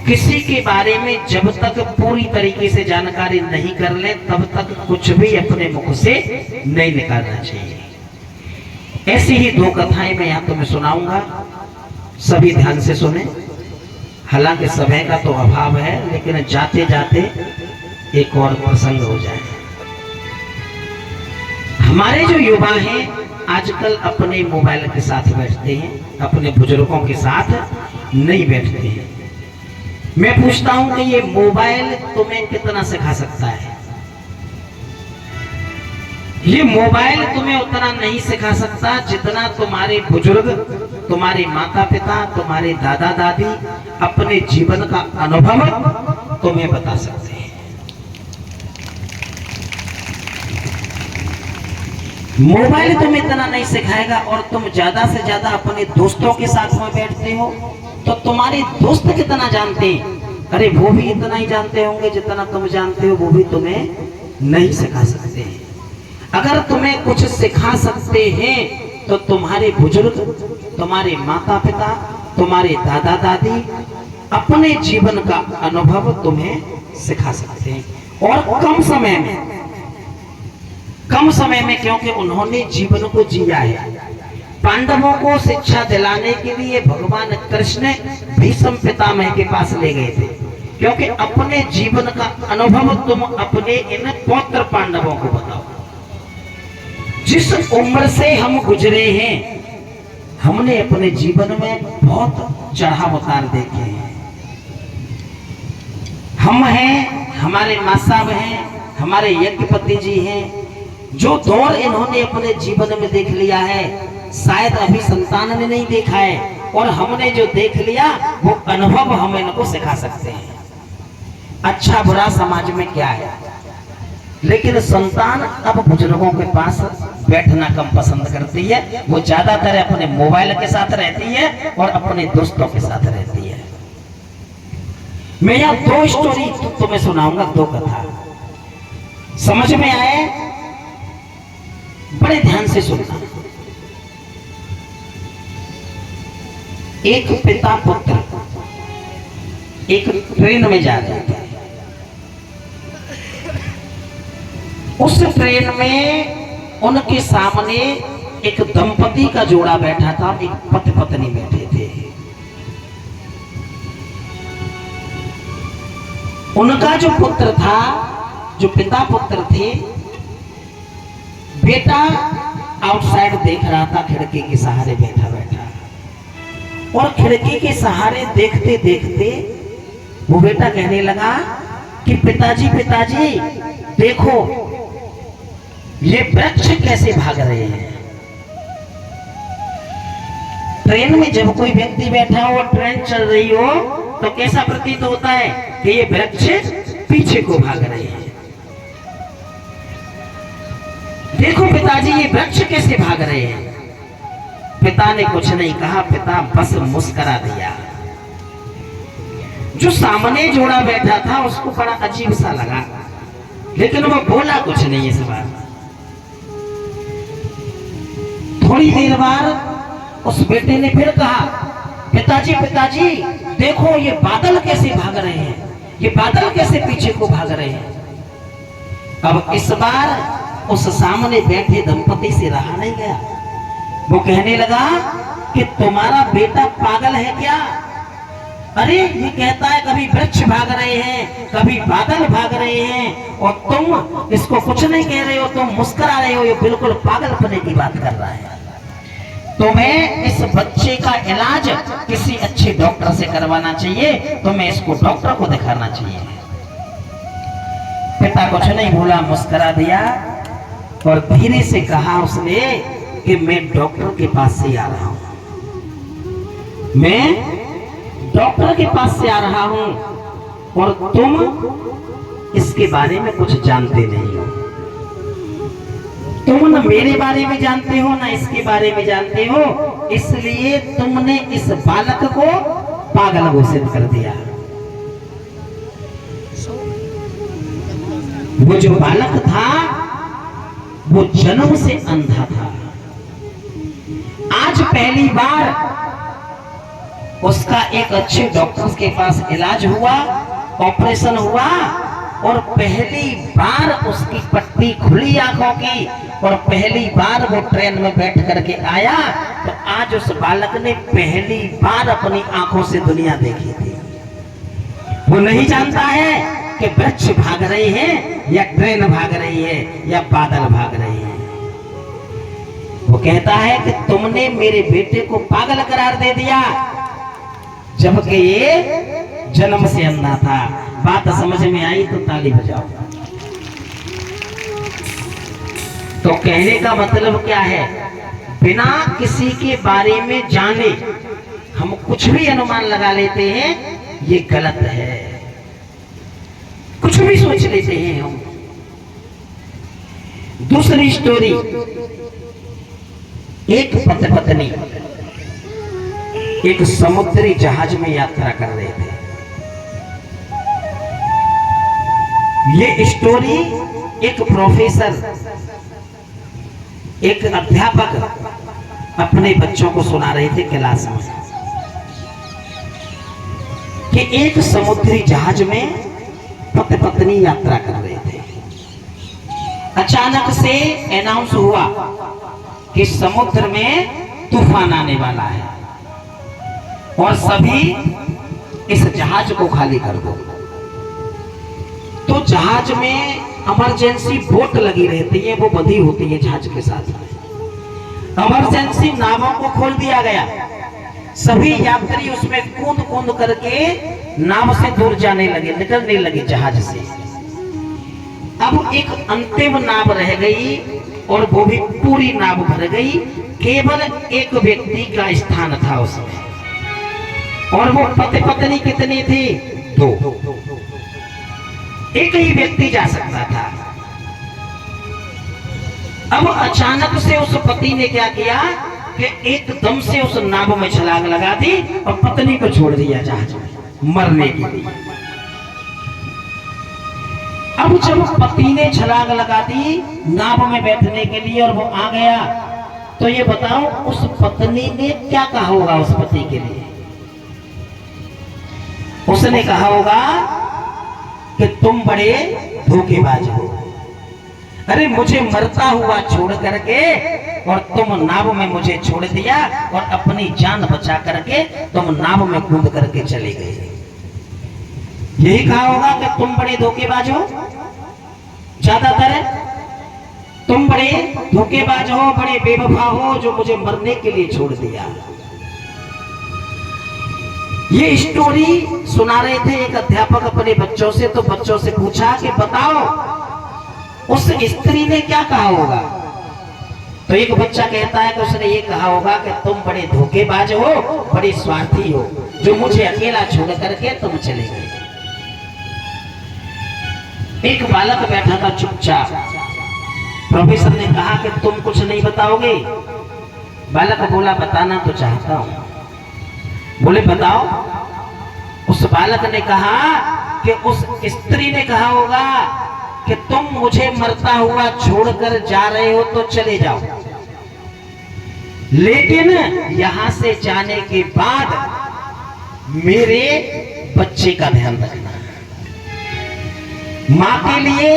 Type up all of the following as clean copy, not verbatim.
किसी के बारे में जब तक पूरी तरीके से जानकारी नहीं कर ले तब तक कुछ भी अपने मुख से नहीं निकालना चाहिए। ऐसी ही दो कथाएं मैं यहाँ तुम्हें सुनाऊंगा, सभी ध्यान से सुने। हालांकि समय का तो अभाव है, लेकिन जाते जाते एक और प्रसंग हो जाए। हमारे जो युवा हैं आजकल अपने मोबाइल के साथ बैठते हैं, अपने बुजुर्गों के साथ नहीं बैठते हैं। मैं पूछता हूं कि ये मोबाइल तुम्हें कितना सिखा सकता है? ये मोबाइल तुम्हें उतना नहीं सिखा सकता जितना तुम्हारे बुजुर्ग, तुम्हारे माता पिता, तुम्हारे दादा दादी अपने जीवन का अनुभव तुम्हें बता सकते हैं। मोबाइल तुम्हें इतना नहीं सिखाएगा और तुम ज्यादा से ज्यादा अपने दोस्तों के साथ में बैठते हो तो तुम्हारे दोस्त कितना जानते हैं? अरे वो भी इतना ही जानते होंगे जितना तुम जानते हो, वो भी तुम्हें नहीं सिखा सकते हैं। अगर तुम्हें कुछ सिखा सकते हैं तो तुम्हारे बुजुर्ग, तुम्हारे माता पिता, तुम्हारे दादा दादी अपने जीवन का अनुभव तुम्हें सिखा सकते हैं और कम समय में क्योंकि उन्होंने जीवन को जिया है। पांडवों को शिक्षा दिलाने के लिए भगवान कृष्ण भीष्म पितामह के पास ले गए थे, क्योंकि अपने जीवन का अनुभव तुम अपने इन पौत्र पांडवों को बताओ। जिस उम्र से हम गुजरे हैं हमने अपने जीवन में बहुत चढ़ाव उतार देखे हैं। हम हैं, हमारे माँ साहब हैं, हमारे यज्ञपति जी हैं, जो दौर इन्होंने अपने जीवन में देख लिया है शायद अभी संतान ने नहीं देखा है, और हमने जो देख लिया वो अनुभव हम इनको सिखा सकते हैं। अच्छा बुरा समाज में क्या है, लेकिन संतान अब बुजुर्गों के पास बैठना कम पसंद करती है। वो ज्यादातर अपने मोबाइल के साथ रहती है और अपने दोस्तों के साथ रहती है। मैं यहाँ दो स्टोरी तुम्हें सुनाऊंगा, दो कथा, समझ में आए? बड़े ध्यान से सुनना। एक पिता पुत्र एक ट्रेन में जा रहे थे। उस ट्रेन में उनके सामने एक दंपति का जोड़ा बैठा था, एक पति पत्नी बैठे थे। उनका जो पुत्र था, जो पिता पुत्र थे, बेटा आउटसाइड देख रहा था, खिड़की के सहारे बैठा बैठा, और खिड़की के सहारे देखते देखते वो बेटा कहने लगा कि पिताजी पिताजी देखो ये वृक्ष कैसे भाग रहे हैं। ट्रेन में जब कोई व्यक्ति बैठा हो और ट्रेन चल रही हो तो कैसा प्रतीत होता है कि ये वृक्ष पीछे को भाग रहे हैं। देखो पिताजी ये वृक्ष कैसे भाग रहे हैं। पिता ने कुछ नहीं कहा, पिता बस मुस्कुरा दिया। जो सामने जोड़ा बैठा था उसको बड़ा अजीब सा लगा, लेकिन वो बोला कुछ नहीं इस बार। थोड़ी देर बाद उस बेटे ने फिर कहा, पिताजी पिताजी देखो ये बादल कैसे भाग रहे हैं, ये बादल कैसे पीछे को भाग रहे हैं। अब इस बार उस सामने बैठे दंपति से रहा नहीं गया। वो कहने लगा कि तुम्हारा बेटा पागल है क्या? अरे ये कहता है कभी वृक्ष भाग रहे हैं, कभी बादल भाग रहे हैं, और तुम इसको कुछ नहीं कह रहे हो, तुम मुस्कुरा रहे हो। ये बिल्कुल पागलपने की बात कर रहा है। तुम्हें इस बच्चे का इलाज किसी अच्छे डॉक्टर से करवाना चाहिए, तुम्हें इसको डॉक्टर को दिखाना चाहिए। पिता कुछ नहीं बोला, मुस्कुरा दिया और धीरे से कहा उसने कि मैं डॉक्टर के पास से आ रहा हूं, मैं डॉक्टर के पास से आ रहा हूं, और तुम इसके बारे में कुछ जानते नहीं हो। तुम न मेरे बारे में जानते हो, न इसके बारे में जानते हो, इसलिए तुमने इस बालक को पागल घोषित कर दिया। वो जो बालक था वो जन्म से अंधा था। आज पहली बार उसका एक अच्छे डॉक्टर के पास इलाज हुआ, ऑपरेशन हुआ और पहली बार उसकी पट्टी खुली आंखों की और पहली बार वो ट्रेन में बैठ करके आया। तो आज उस बालक ने पहली बार अपनी आंखों से दुनिया देखी थी। वो नहीं जानता है कि वृक्ष भाग रहे हैं या ट्रेन भाग रही है या बादल भाग रहे हैं। वो कहता है कि तुमने मेरे बेटे को पागल करार दे दिया, जबकि ये जन्म से अंधा था। बात समझ में आई तो ताली बजाओ। तो कहने का मतलब क्या है, बिना किसी के बारे में जाने हम कुछ भी अनुमान लगा लेते हैं, ये गलत है। कुछ भी सोच लेते हैं हम। दूसरी स्टोरी, एक पति पत्नी एक समुद्री जहाज में यात्रा कर रहे थे। ये स्टोरी एक प्रोफेसर, एक अध्यापक अपने बच्चों को सुना रहे थे क्लास में कि एक समुद्री जहाज में पति पत्नी यात्रा कर रहे थे। अचानक से अनाउंस हुआ कि समुद्र में तूफान आने वाला है और सभी इस जहाज को खाली कर दो। तो जहाज में इमरजेंसी बोट लगी रहती है, वो बंधी होती है जहाज के साथ। इमरजेंसी नावों को खोल दिया गया। सभी यात्री उसमें कूद कूद करके नाव से दूर जाने लगे, निकलने लगे जहाज से। अब एक अंतिम नाव रह गई और वो भी पूरी नाव भर गई। केवल एक व्यक्ति का स्थान था उसमें, और वो पति पत्नी कितने थे? दो। एक ही व्यक्ति जा सकता था। अब अचानक से उस पति ने क्या किया कि एकदम से उस नाव में छलांग लगा दी और पत्नी को छोड़ दिया जहाज में मरने के लिए। अब जब पति ने छलांग लगा दी नाव में बैठने के लिए और वो आ गया, तो ये बताओ उस पत्नी ने क्या कहा होगा उस पति के लिए? उसने कहा होगा कि तुम बड़े धोखेबाज हो। अरे मुझे मरता हुआ छोड़ करके और तुम नाव में मुझे छोड़ दिया और अपनी जान बचा करके तुम नाव में कूद करके चले गए। यही कहा होगा कि तुम बड़े धोखेबाज हो। ज्यादातर तुम बड़े धोखेबाज हो, बड़े बेवफा हो, जो मुझे मरने के लिए छोड़ दिया। ये स्टोरी सुना रहे थे एक अध्यापक अपने बच्चों से। तो बच्चों से पूछा कि बताओ उस स्त्री ने क्या कहा होगा? तो एक बच्चा कहता है कि उसने ये कहा होगा कि तुम बड़े धोखेबाज हो, बड़े स्वार्थी हो, जो मुझे अकेला छोड़ करके तुम चले गए। एक बालक बैठा था चुपचाप। प्रोफेसर ने कहा कि तुम कुछ नहीं बताओगे? बालक बोला बताना तो चाहता हूं। बोले बताओ। उस बालक ने कहा कि उस स्त्री ने कहा होगा कि तुम मुझे मरता हुआ छोड़कर जा रहे हो तो चले जाओ, लेकिन यहां से जाने के बाद मेरे बच्चे का ध्यान रखना। मां के लिए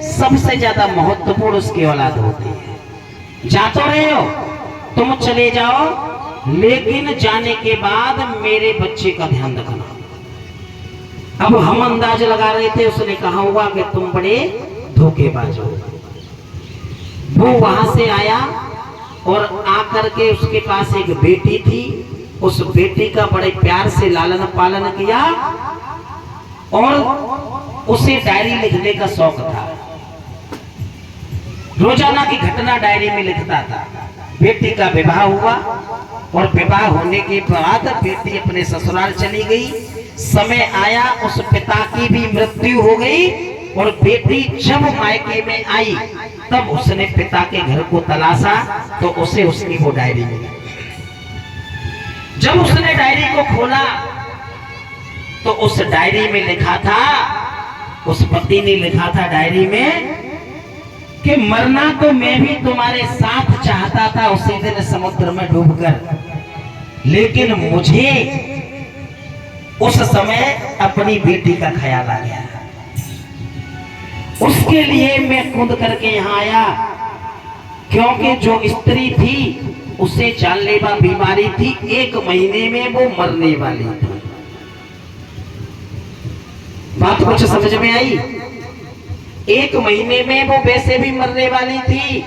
सबसे ज्यादा महत्वपूर्ण उसकी औलाद होती है। जा तो रहे हो, तुम चले जाओ, लेकिन जाने के बाद मेरे बच्चे का ध्यान रखना। अब हम अंदाज लगा रहे थे, उसने कहा होगा कि तुम बड़े धोखेबाज हो। वो वहां से आया और आकर के उसके पास एक बेटी थी। उस बेटी का बड़े प्यार से लालन पालन किया और उसे डायरी लिखने का शौक था। रोजाना की घटना डायरी में लिखता था। बेटी का विवाह हुआ और विवाह होने के बाद बेटी अपने ससुराल चली गई। समय आया, उस पिता की भी मृत्यु हो गई और बेटी जब मायके में आई तब उसने पिता के घर को तलाशा तो उसे उसकी वो डायरी मिली। जब उसने डायरी को खोला तो उस डायरी में लिखा था, उस पति ने लिखा था डायरी में कि मरना तो मैं भी तुम्हारे साथ चाहता था उसी दिन समुद्र में डूबकर, लेकिन मुझे उस समय अपनी बेटी का ख्याल आ गया। उसके लिए मैं कूद करके यहां आया, क्योंकि जो स्त्री थी उसे जानलेवा बीमारी थी, 1 महीने में वो मरने वाली थी। बात कुछ समझ में आई? 1 महीने में वो वैसे भी मरने वाली थी,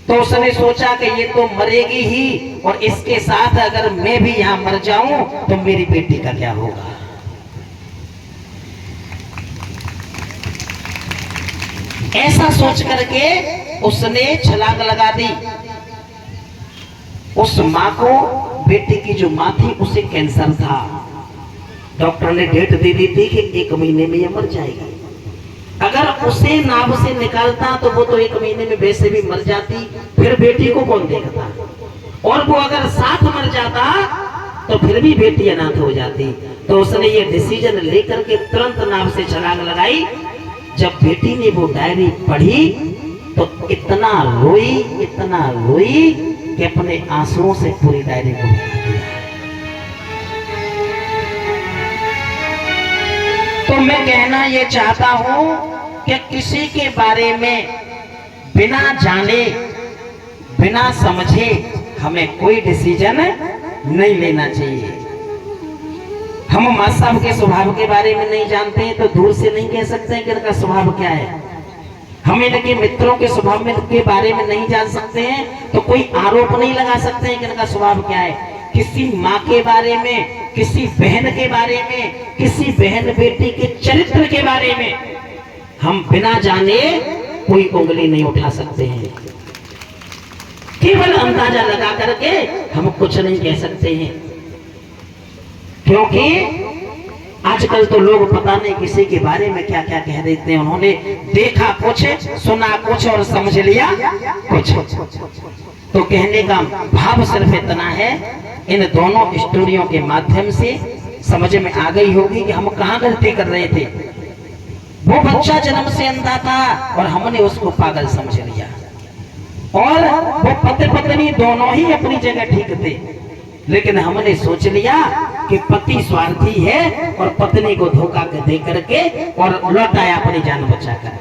तो उसने सोचा कि ये तो मरेगी ही, और इसके साथ अगर मैं भी यहां मर जाऊं तो मेरी बेटी का क्या होगा। ऐसा सोच करके उसने छलांग लगा दी। उस मां को, बेटी की जो मां थी उसे कैंसर था। डॉक्टर ने डेट दे दी थी कि 1 महीने में ये मर जाएगी। अगर उसे नाभ से निकालता तो वो तो 1 महीने में वैसे भी मर जाती, फिर बेटी को कौन देखता। और वो अगर साथ मर जाता तो फिर भी बेटी अनाथ हो जाती। तो उसने ये डिसीजन लेकर के तुरंत नाभ से छलांग लगाई। जब बेटी ने वो डायरी पढ़ी तो इतना रोई कि अपने आंसुओं से पूरी डायरी को भगा दिया। तो मैं कहना ये चाहता हूं कि किसी के बारे में बिना जाने बिना समझे हमें कोई डिसीजन नहीं लेना चाहिए। हम मां साहब के स्वभाव के बारे में नहीं जानते हैं तो दूर से नहीं कह सकते हैं कि इनका स्वभाव क्या है। हम इनके मित्रों के स्वभाव में के बारे में नहीं जान सकते हैं तो कोई आरोप नहीं लगा सकते हैं कि इनका स्वभाव क्या है। किसी माँ के बारे में, किसी बहन के बारे में, किसी बहन बेटी के चरित्र के बारे में हम बिना जाने कोई उंगली नहीं उठा सकते हैं। केवल अंदाजा लगा करके हम कुछ नहीं कह सकते हैं, क्योंकि आजकल तो लोग पता नहीं किसी के बारे में क्या क्या कह देते हैं। उन्होंने देखा कुछ, सुना कुछ और समझ लिया कुछ। तो कहने का भाव सिर्फ इतना है, इन दोनों स्टोरियों के माध्यम से समझ में आ गई होगी कि हम कहां गलती कर रहे थे। वो बच्चा जन्म से अंधा था और हमने उसको पागल समझ लिया, और वो पति पत्नी दोनों ही अपनी जगह ठीक थे, लेकिन हमने सोच लिया कि पति स्वार्थी है और पत्नी को धोखा दे करके और लौटाया अपनी जान बचाकर।